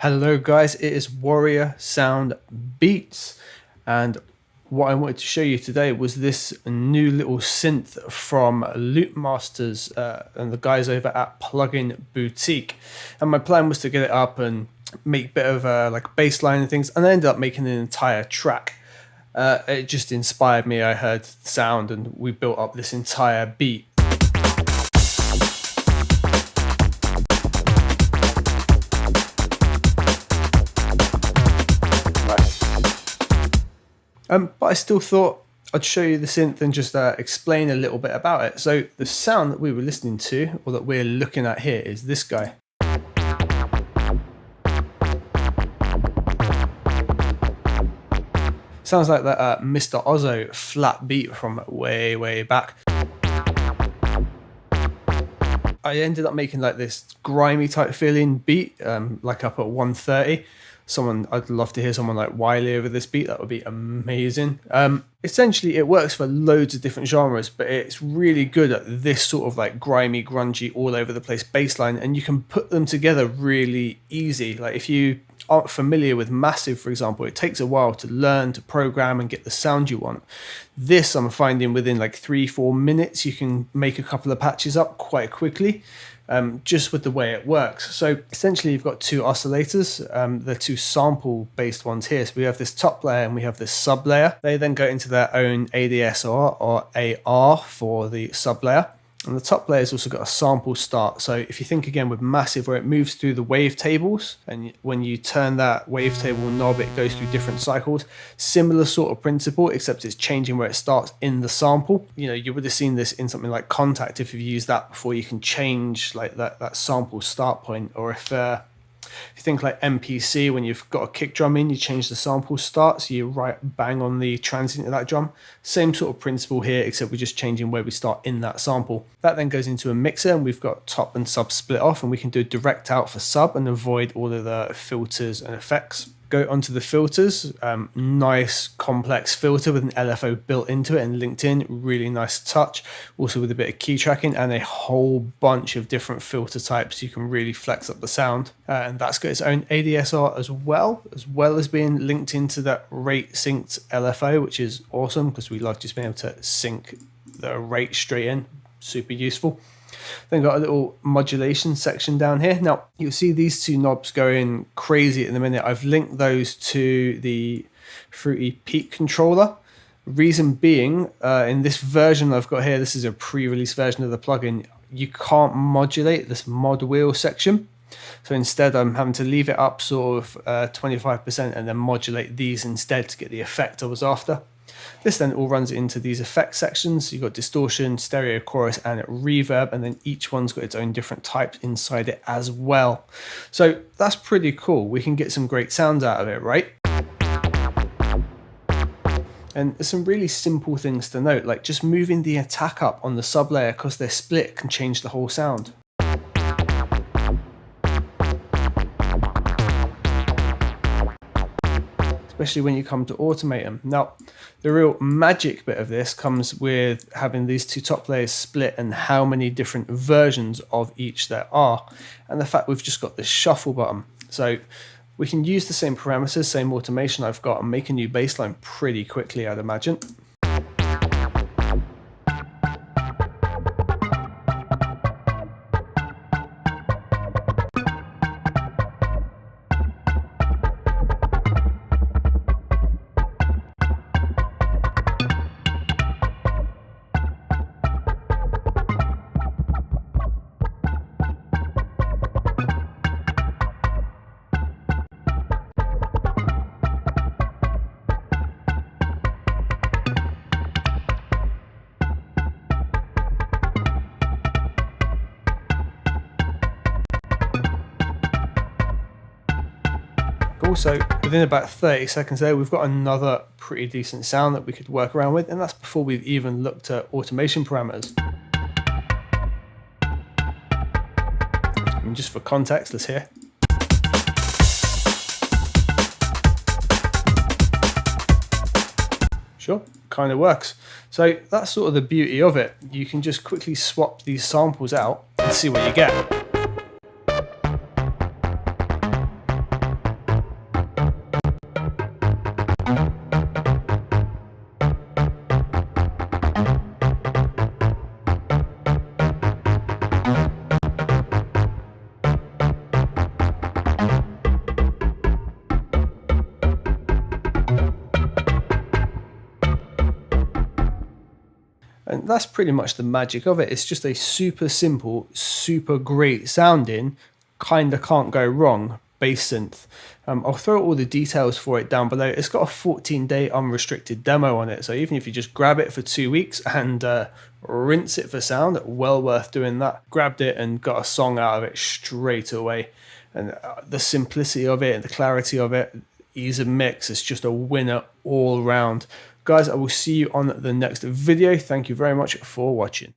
Hello guys, it is Warrior Sound Beats, and what I wanted to show you today was this new little synth from Loopmasters and the guys over at Plugin Boutique. And my plan was to get it up and make a bit of like bass line and things, and I ended up making an entire track. It just inspired me. I heard the sound and we built up this entire beat. But I still thought I'd show you the synth and just explain a little bit about it. So the sound that we were listening to, or that we're looking at here, is this guy. Sounds like that Mr. Ozzo flat beat from way back. I ended up making like this grimy type feeling beat, like up at 130. I'd love to hear someone like Wiley over this beat. That would be amazing. Essentially it works for loads of different genres, but it's really good at this sort of like grimy, grungy, all over the place bass line, and you can put them together really easy. Like if you aren't familiar with Massive, for example, it takes a while to learn to program and get the sound you want. This, I'm finding within like 3-4 minutes you can make a couple of patches up quite quickly. Just with the way it works. So essentially you've got two oscillators, they're two sample based ones here. So we have this top layer and we have this sub layer. They then go into their own ADSR or AR for the sub layer. And the top layer's also got a sample start. So if you think again with Massive, where it moves through the wavetables, and when you turn that wavetable knob, it goes through different cycles. Similar sort of principle, except it's changing where it starts in the sample. You know, you would have seen this in something like Contact. If you've used that before, you can change like that sample start point. Or if you think like MPC, when you've got a kick drum in, you change the sample start, so you right bang on the transient of that drum. Same sort of principle here, except we're just changing where we start in that sample. That then goes into a mixer, and we've got top and sub split off, and we can do direct out for sub and avoid all of the filters and effects. Go onto the filters, nice complex filter with an LFO built into it and linked in, really nice touch. Also with a bit of key tracking and a whole bunch of different filter types, you can really flex up the sound. And that's got its own ADSR as well as being linked into that rate synced LFO, which is awesome because we love just being able to sync the rate straight in, super useful. Then got a little modulation section down here. Now you'll see these two knobs going crazy in a minute. I've linked those to the Fruity Peak controller. Reason being, in this version I've got here, this is a pre-release version of the plugin, you can't modulate this mod wheel section. So instead I'm having to leave it up sort of 25% and then modulate these instead to get the effect I was after. This then all runs into these effect sections. You've got distortion, stereo, chorus, and reverb, and then each one's got its own different types inside it as well. So that's pretty cool. We can get some great sounds out of it, right? And there's some really simple things to note, like just moving the attack up on the sub layer because they're split can change the whole sound. Especially when you come to automate them. Now, the real magic bit of this comes with having these two top layers split and how many different versions of each there are. And the fact we've just got this shuffle button. So we can use the same parameters, same automation I've got, and make a new bassline pretty quickly, I'd imagine. Also, within about 30 seconds there, we've got another pretty decent sound that we could work around with, and that's before we've even looked at automation parameters. And just for context, let's hear. Sure, kind of works. So that's sort of the beauty of it. You can just quickly swap these samples out and see what you get. And that's pretty much the magic of it. It's just a super simple, super great sounding, kinda can't go wrong bass synth. I'll throw all the details for it down below. It's got a 14-day unrestricted demo on it, so even if you just grab it for 2 weeks and rinse it for sound, well worth doing that. Grabbed it and got a song out of it straight away, and the simplicity of it and the clarity of it, ease of mix, it's just a winner all round. Guys, I will see you on the next video. Thank you very much for watching.